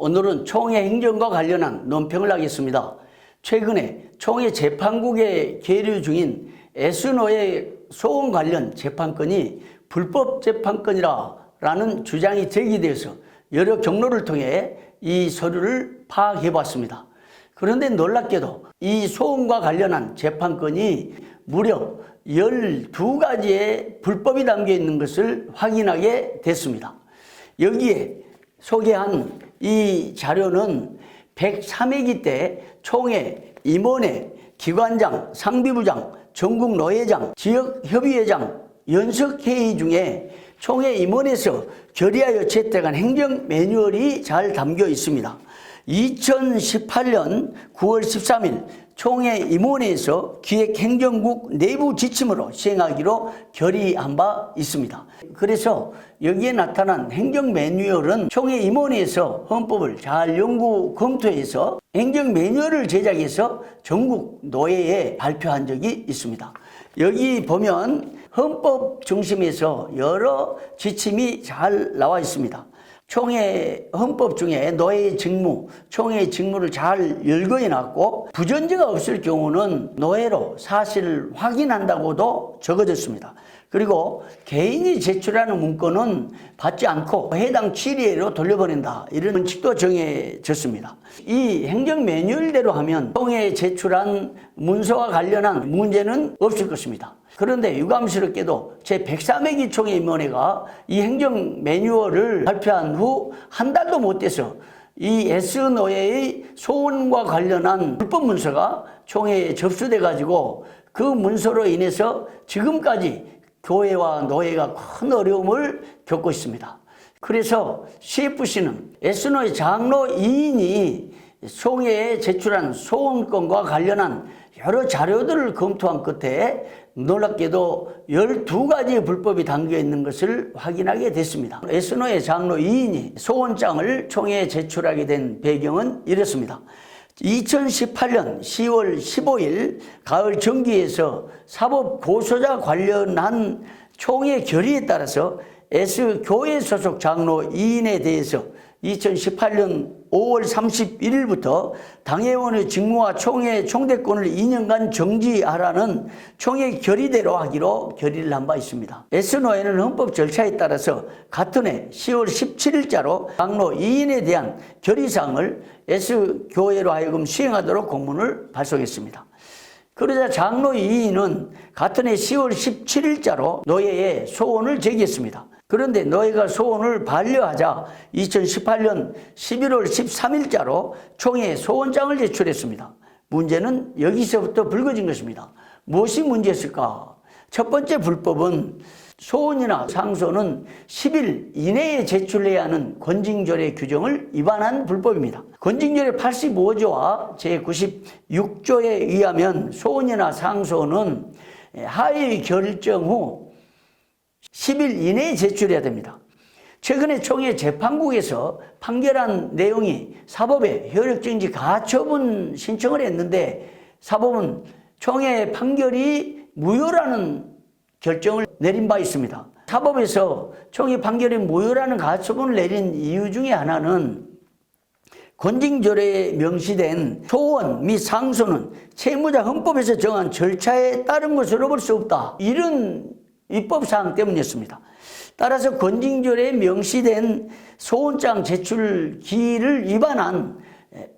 오늘은 총회 행정과 관련한 논평을 하겠습니다. 최근에 총회 재판국에 계류 중인 S노예 소원 관련 재판건이 불법 재판건이라는 주장이 제기되어서 여러 경로를 통해 이 서류를 파악해 봤습니다. 그런데 놀랍게도 이 소원과 관련한 재판건이 무려 12가지의 불법이 담겨 있는 것을 확인하게 됐습니다. 여기에 소개한 이 자료는 103회기 때 총회, 임원회, 기관장, 상비부장, 전국노회장, 지역협의회장 연석회의 중에 총회 임원에서 결의하여 채택한 행정 매뉴얼이 잘 담겨 있습니다. 2018년 9월 13일 총회 임원회에서 기획행정국 내부 지침으로 시행하기로 결의한 바 있습니다. 그래서 여기에 나타난 행정 매뉴얼은 총회 임원회에서 헌법을 잘 연구 검토해서 행정 매뉴얼을 제작해서 전국 노회에 발표한 적이 있습니다. 여기 보면 헌법 중심에서 여러 지침이 잘 나와 있습니다. 총회 헌법 중에 노회의 직무, 총회의 직무를 잘 열거해 놨고 부전제가 없을 경우는 노회로 사실을 확인한다고도 적어졌습니다. 그리고 개인이 제출하는 문건은 받지 않고 해당 취리회로 돌려보낸다, 이런 원칙도 정해졌습니다. 이 행정 매뉴얼대로 하면 총회에 제출한 문서와 관련한 문제는 없을 것입니다. 그런데 유감스럽게도 제103회기 총회임원회가 이 행정 매뉴얼을 발표한 후 한 달도 못 돼서 이 S노예의 소원과 관련한 불법 문서가 총회에 접수돼 가지고 그 문서로 인해서 지금까지 교회와 노예가 큰 어려움을 겪고 있습니다. 그래서 CFC는 S노예 장로 2인이 총회에 제출한 소원권과 관련한 여러 자료들을 검토한 끝에 놀랍게도 12가지의 불법이 담겨 있는 것을 확인하게 됐습니다. S노예 장로 2인이 소원장을 총회에 제출하게 된 배경은 이렇습니다. 2018년 10월 15일 가을 정기에서 사법고소자 관련한 총회 결의에 따라서 S교회 소속 장로 2인에 대해서 2018년 5월 31일부터 당회원의 직무와 총회 총대권을 2년간 정지하라는 총회 결의대로 하기로 결의를 한 바 있습니다. S노예는 헌법 절차에 따라서 같은 해 10월 17일자로 장로 2인에 대한 결의사항을 S교회로 하여금 수행하도록 공문을 발송했습니다. 그러자 장로 2인은 같은 해 10월 17일자로 노예에 소원을 제기했습니다. 그런데 노예가 소원을 반려하자 2018년 11월 13일자로 총회에 소원장을 제출했습니다. 문제는 여기서부터 불거진 것입니다. 무엇이 문제였을까? 첫 번째 불법은 소원이나 상소는 10일 이내에 제출해야 하는 권징조례 규정을 위반한 불법입니다. 권징조례 85조와 제96조에 의하면 소원이나 상소는 하위 결정 후 10일 이내에 제출해야 됩니다. 최근에 총회 재판국에서 판결한 내용이 사법에 효력정지 가처분 신청을 했는데 사법은 총회 판결이 무효라는 결정을 내린 바 있습니다. 사법에서 총회 판결이 무효라는 가처분을 내린 이유 중에 하나는 권징조례에 명시된 소원 및 상소는 채무자 헌법에서 정한 절차에 따른 것으로 볼 수 없다, 이런 입법사항 때문이었습니다. 따라서 권징조례에 명시된 소원장 제출 기일을 위반한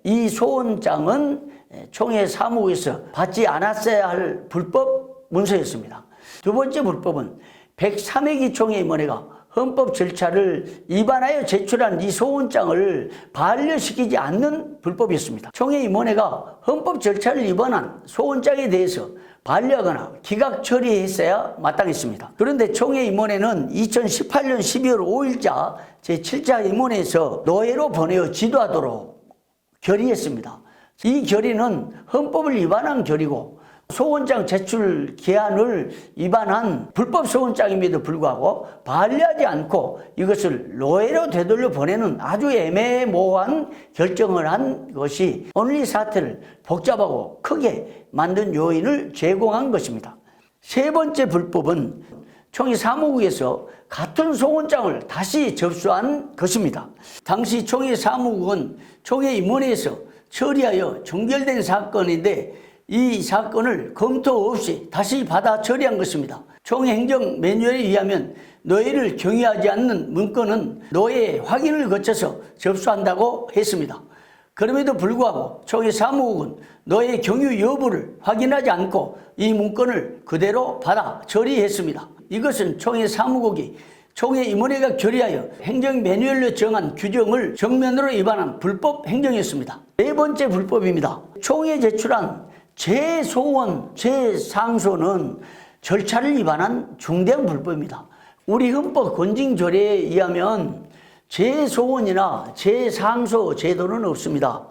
이 소원장은 총회 사무국에서 받지 않았어야 할 불법 문서였습니다. 두 번째 불법은 103회기 총회임원회가 헌법 절차를 위반하여 제출한 이 소원장을 반려시키지 않는 불법이었습니다. 총회임원회가 헌법 절차를 위반한 소원장에 대해서 반려하거나 기각 처리했어야 마땅했습니다. 그런데 총회임원회는 2018년 12월 5일자 제7차 임원회에서 노예로 보내어 지도하도록 결의했습니다. 이 결의는 헌법을 위반한 결의고 소원장 제출 기한을 위반한 불법 소원장임에도 불구하고 반려하지 않고 이것을 노예로 되돌려 보내는 아주 애매모호한 결정을 한 것이 오늘 이 사태를 복잡하고 크게 만든 요인을 제공한 것입니다. 세 번째 불법은 총회 사무국에서 같은 소원장을 다시 접수한 것입니다. 당시 총회 사무국은 총회 임원회에서 처리하여 종결된 사건인데 이 사건을 검토 없이 다시 받아 처리한 것입니다. 총회 행정 매뉴얼에 의하면 노예를 경유하지 않는 문건은 노예 확인을 거쳐서 접수한다고 했습니다. 그럼에도 불구하고 총회 사무국은 노예 경유 여부를 확인하지 않고 이 문건을 그대로 받아 처리했습니다. 이것은 총회 사무국이 총회 임원회가 결의하여 행정 매뉴얼로 정한 규정을 정면으로 위반한 불법 행정이었습니다. 네 번째 불법입니다. 총회에 제출한 재소원, 재상소는 절차를 위반한 중대한 불법입니다. 우리 헌법 권징조례에 의하면 재소원이나 재상소 제도는 없습니다.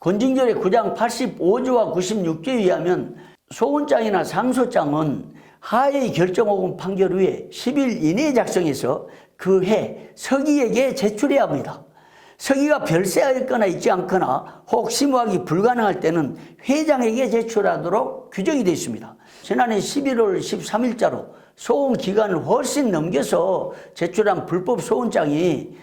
권징조례 9장 85조와 96조에 의하면 소원장이나 상소장은 하의 결정 혹은 판결 후에 10일 이내에 작성해서 그 해 서기에게 제출해야 합니다. 서기가 별세하였거나 있지 않거나 혹 심호하기 불가능할 때는 회장에게 제출하도록 규정이 되어 있습니다. 지난해 11월 13일자로 소원 기간을 훨씬 넘겨서 제출한 불법 소원장이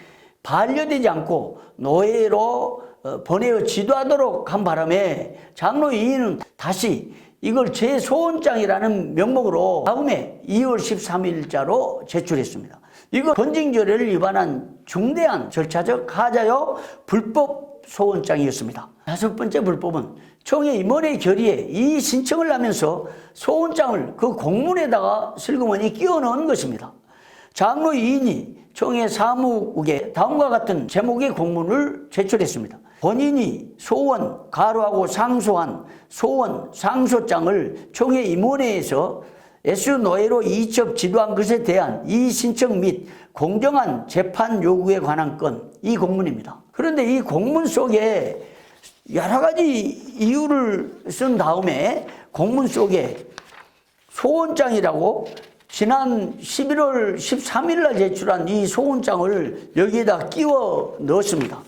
반려되지 않고 노예로 보내어 지도하도록 한 바람에 장로 이인은 다시 이걸 재소원장이라는 명목으로 다음해 2월 13일자로 제출했습니다. 이거 권징조례를 위반한 중대한 절차적 하자요 불법 소원장이었습니다. 다섯 번째 불법은 총회 임원회 결의에 이 신청을 하면서 소원장을 그 공문에다가 슬그머니 끼워 넣은 것입니다. 장로 2인이 총회 사무국에 다음과 같은 제목의 공문을 제출했습니다. 본인이 소원, 가로하고 상소한 소원, 상소장을 총회 임원회에서 애수노예로 이첩 지도한 것에 대한 이 신청 및 공정한 재판 요구에 관한 건 이 공문입니다. 그런데 이 공문 속에 여러 가지 이유를 쓴 다음에 공문 속에 소원장이라고 지난 11월 13일 날 제출한 이 소원장을 여기에다 끼워 넣었습니다.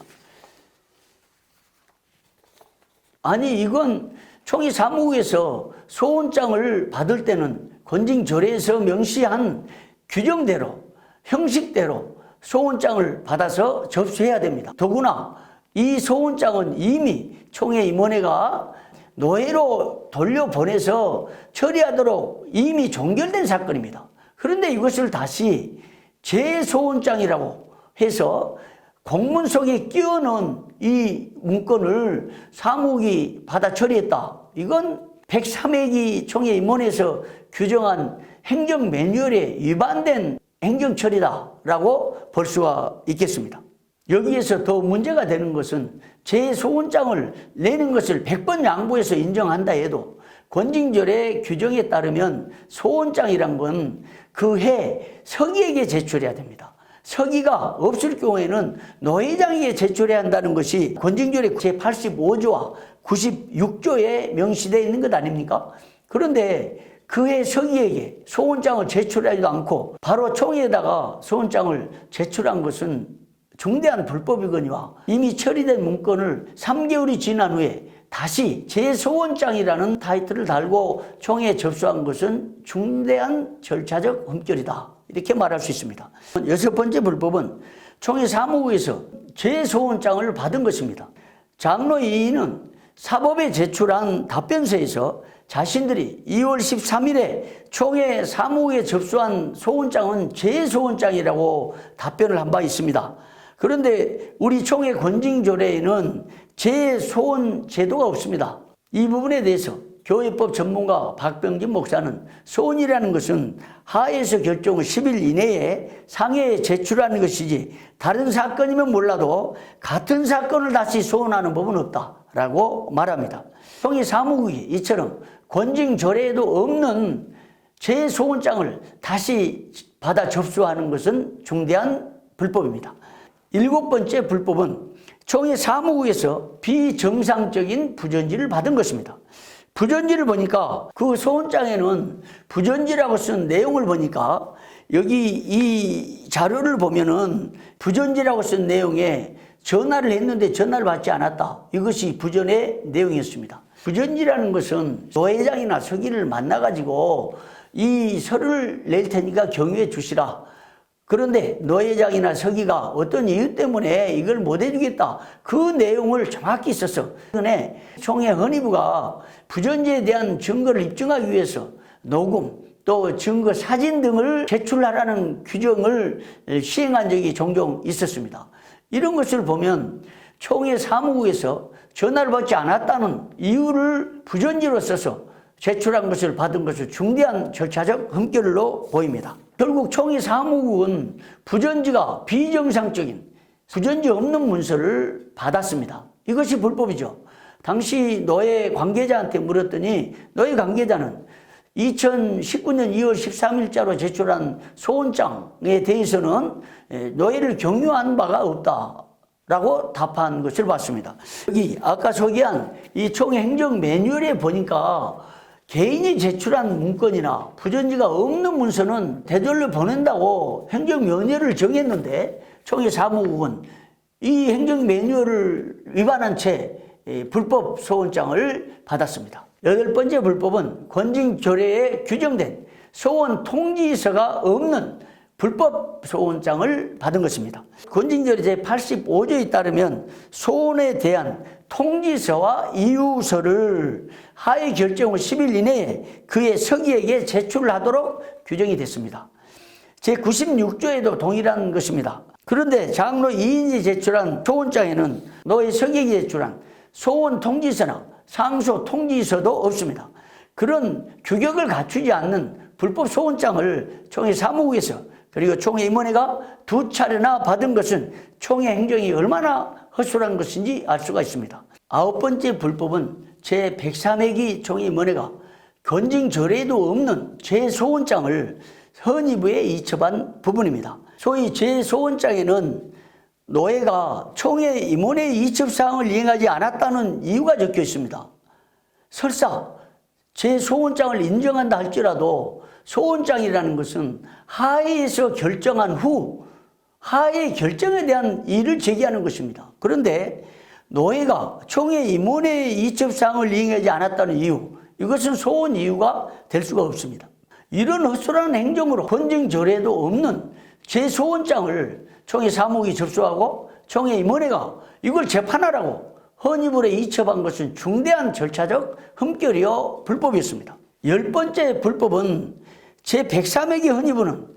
아니 이건 총회 사무국에서 소원장을 받을 때는 권징조례에서 명시한 규정대로 형식대로 소원장을 받아서 접수해야 됩니다. 더구나 이 소원장은 이미 총회 임원회가 노예로 돌려보내서 처리하도록 이미 종결된 사건입니다. 그런데 이것을 다시 재소원장이라고 해서 공문 속에 끼워 넣은 이 문건을 사무국이 받아 처리했다. 이건 103회기 총회 임원회에서 규정한 행정 매뉴얼에 위반된 행정 처리다라고 볼 수가 있겠습니다. 여기에서 더 문제가 되는 것은 재소원장을 내는 것을 100번 양보해서 인정한다 해도 권징조례 규정에 따르면 소원장이란 건 그 해 서기에게 제출해야 됩니다. 서기가 없을 경우에는 노회장에게 제출해야 한다는 것이 권징조례 제85조와 96조에 명시되어 있는 것 아닙니까? 그런데 그해 서기에게 소원장을 제출하지도 않고 바로 총회에다가 소원장을 제출한 것은 중대한 불법이거니와 이미 처리된 문건을 3개월이 지난 후에 다시 재소원장이라는 타이틀을 달고 총회에 접수한 것은 중대한 절차적 흠결이다. 이렇게 말할 수 있습니다. 여섯 번째 불법은 총회 사무국에서 재소원장을 받은 것입니다. 장로 2인은 사법에 제출한 답변서에서 자신들이 2월 13일에 총회 사무국에 접수한 소원장은 재소원장이라고 답변을 한 바 있습니다. 그런데 우리 총회 권징조례에는 재소원 제도가 없습니다. 이 부분에 대해서 교회법 전문가 박병진 목사는 소원이라는 것은 하에서 결정을 10일 이내에 상해에 제출하는 것이지 다른 사건이면 몰라도 같은 사건을 다시 소원하는 법은 없다라고 말합니다. 총회 사무국이 이처럼 권징조례에도 없는 재소원장을 다시 받아 접수하는 것은 중대한 불법입니다. 일곱 번째 불법은 총회 사무국에서 비정상적인 부전지를 받은 것입니다. 부전지를 보니까 그 소원장에는 부전지라고 쓴 내용을 보니까 여기 이 자료를 보면은 부전지라고 쓴 내용에 전화를 했는데 전화를 받지 않았다. 이것이 부전의 내용이었습니다. 부전지라는 것은 노회장이나 서기를 만나가지고 이 설을 낼 테니까 경유해 주시라. 그런데 노회장이나 서기가 어떤 이유 때문에 이걸 못 해주겠다. 그 내용을 정확히 썼어. 그런데 총회 헌의부가 부전지에 대한 증거를 입증하기 위해서 녹음, 또 증거 사진 등을 제출하라는 규정을 시행한 적이 종종 있었습니다. 이런 것을 보면 총회 사무국에서 전화를 받지 않았다는 이유를 부전지로 써서 제출한 것을 받은 것을 중대한 절차적 흠결로 보입니다. 결국 총회 사무국은 부전지가 비정상적인, 부전지 없는 문서를 받았습니다. 이것이 불법이죠. 당시 노예 관계자한테 물었더니 노예 관계자는 2019년 2월 13일자로 제출한 소원장에 대해서는 노예를 경유한 바가 없다라고 답한 것을 봤습니다. 여기 아까 소개한 이 총회 행정 매뉴얼에 보니까 개인이 제출한 문건이나 부전지가 없는 문서는 되돌려 보낸다고 행정 매뉴얼을 정했는데 총회 사무국은 이 행정 매뉴얼을 위반한 채 불법 소원장을 받았습니다. 8번째 불법은 권징조례에 규정된 소원 통지서가 없는 불법 소원장을 받은 것입니다. 권징조례 제85조에 따르면 소원에 대한 통지서와 이유서를 하의 결정 후 10일 이내에 그의 서기에게 제출하도록 규정이 됐습니다. 제96조에도 동일한 것입니다. 그런데 장로 2인이 제출한 소원장에는 노예 서기에게 제출한 소원 통지서나 상소 통지서도 없습니다. 그런 규격을 갖추지 않는 불법 소원장을 총회 사무국에서 그리고 총회 임원회가 2차례나 받은 것은 총회 행정이 얼마나 허술한 것인지 알 수가 있습니다. 9번째 불법은 제103회기 총회 임원회가 권징조례에도 없는 제소원장을 헌의부에 이첩한 부분입니다. 소위 제소원장에는 노예가 총회 임원회 이첩사항을 이행하지 않았다는 이유가 적혀 있습니다. 설사 제소원장을 인정한다 할지라도 소원장이라는 것은 하에서 결정한 후 하의 결정에 대한 이의를 제기하는 것입니다. 그런데 노예가 총회 임원회 이첩사항을 이행하지 않았다는 이유, 이것은 소원 이유가 될 수가 없습니다. 이런 헛소리한 행정으로 권징조례도 없는 제소원장을 총회 사무국이 접수하고 총회 임원회가 이걸 재판하라고 헌의부에 이첩한 것은 중대한 절차적 흠결이요 불법이었습니다. 10번째 불법은 제103회기 헌의부는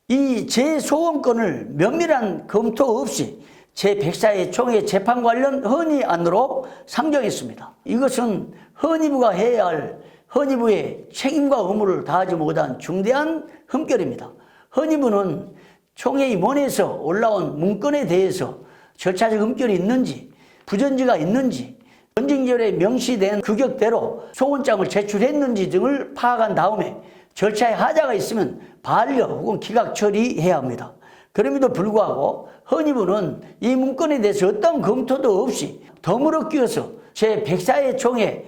이 제소원권을 면밀한 검토 없이 제104회 총회 재판 관련 헌의안으로 상정했습니다. 이것은 헌의부가 해야 할 헌의부의 책임과 의무를 다하지 못한 중대한 흠결입니다. 헌의부는 총회 임원회에서 올라온 문건에 대해서 절차적 흠결이 있는지, 부전지가 있는지, 권징조례에 명시된 규격대로 소원장을 제출했는지 등을 파악한 다음에 절차에 하자가 있으면 반려 혹은 기각 처리해야 합니다. 그럼에도 불구하고 헌의부는 이 문건에 대해서 어떤 검토도 없이 덤으로 끼워서 제104회 총회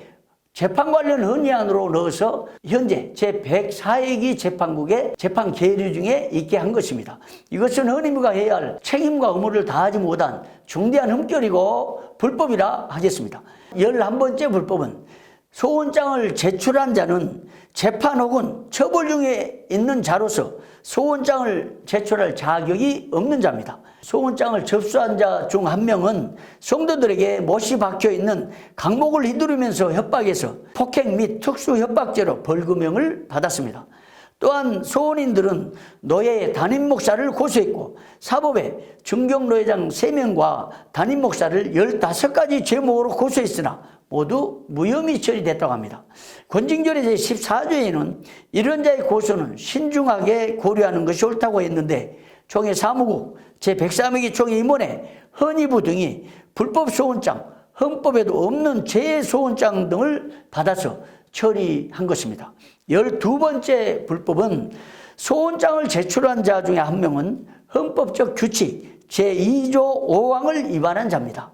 재판 관련 헌의안으로 넣어서 현재 제104회기 재판국의 재판 계류 중에 있게 한 것입니다. 이것은 헌의부가 해야 할 책임과 의무를 다하지 못한 중대한 흠결이고 불법이라 하겠습니다. 11번째 불법은 소원장을 제출한 자는 재판 혹은 처벌 중에 있는 자로서 소원장을 제출할 자격이 없는 자입니다. 소원장을 접수한 자 중 한 명은 성도들에게 못이 박혀 있는 강목을 휘두르면서 협박해서 폭행 및 특수협박죄로 벌금형을 받았습니다. 또한 소원인들은 노예 담임 목사를 고소했고 사법에 중경노회장 3명과 담임 목사를 15가지 죄목으로 고소했으나 모두 무혐의 처리됐다고 합니다. 권징조례 제14조에는 이런 자의 고소는 신중하게 고려하는 것이 옳다고 했는데 총회 사무국, 제103회기 총회 임원회, 헌의부 등이 불법 소원장, 헌법에도 없는 제소원장 등을 받아서 처리한 것입니다. 12번째 불법은 소원장을 제출한 자 중에 한 명은 헌법적 규칙 제2조 5항을 위반한 자입니다.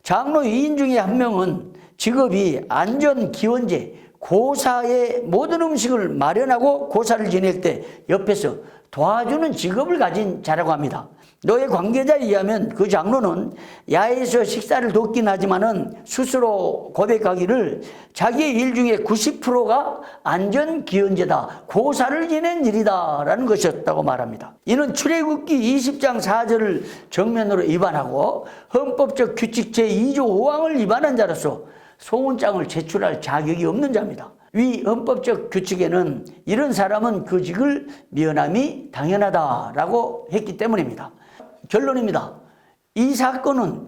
장로 2인 중에 한 명은 직업이 안전기원제, 고사의 모든 음식을 마련하고 고사를 지낼 때 옆에서 도와주는 직업을 가진 자라고 합니다. 노예 관계자에 의하면 그 장로는 야외에서 식사를 돕긴 하지만은 스스로 고백하기를 자기의 일 중에 90%가 안전기원제다, 고사를 지낸 일이다 라는 것이었다고 말합니다. 이는 출애굽기 20장 4절을 정면으로 위반하고 헌법적 규칙 제2조 5항을 위반한 자로서 소원장을 제출할 자격이 없는 자입니다. 위 헌법적 규칙에는 이런 사람은 그 직을 면함이 당연하다라고 했기 때문입니다. 결론입니다. 이 사건은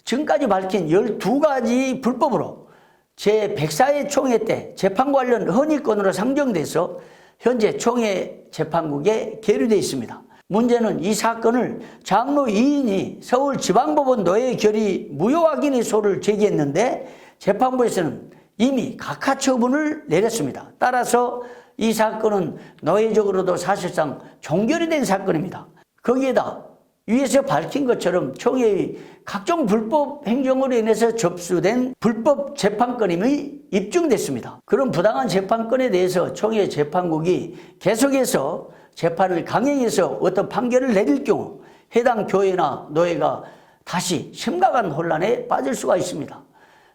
지금까지 밝힌 12가지 불법으로 제104회 총회 때 재판 관련 헌의권으로 상정돼서 현재 총회 재판국에 계류되어 있습니다. 문제는 이 사건을 장로 2인이 서울지방법원 노예 결의 무효 확인의 소를 제기했는데 재판부에서는 이미 각하 처분을 내렸습니다. 따라서 이 사건은 노예적으로도 사실상 종결이 된 사건입니다. 거기에다 위에서 밝힌 것처럼 총회의 각종 불법 행정으로 인해서 접수된 불법 재판권임이 입증됐습니다. 그런 부당한 재판권에 대해서 총회 재판국이 계속해서 재판을 강행해서 어떤 판결을 내릴 경우 해당 교회나 노예가 다시 심각한 혼란에 빠질 수가 있습니다.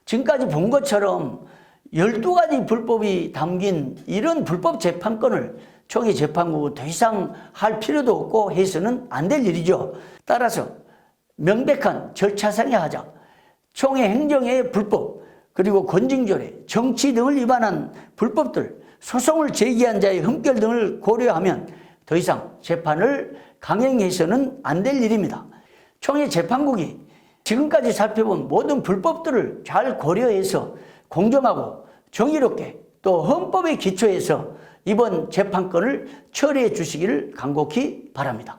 지금까지 본 것처럼 12가지 불법이 담긴 이런 불법 재판권을 총회 재판국은 더 이상 할 필요도 없고 해서는 안 될 일이죠. 따라서 명백한 절차상의 하자, 총회 행정의 불법, 그리고 권징조례, 정치 등을 위반한 불법들, 소송을 제기한 자의 흠결 등을 고려하면 더 이상 재판을 강행해서는 안 될 일입니다. 총회 재판국이 지금까지 살펴본 모든 불법들을 잘 고려해서 공정하고 정의롭게 또 헌법에 기초해서 이번 재판권을 처리해 주시기를 간곡히 바랍니다.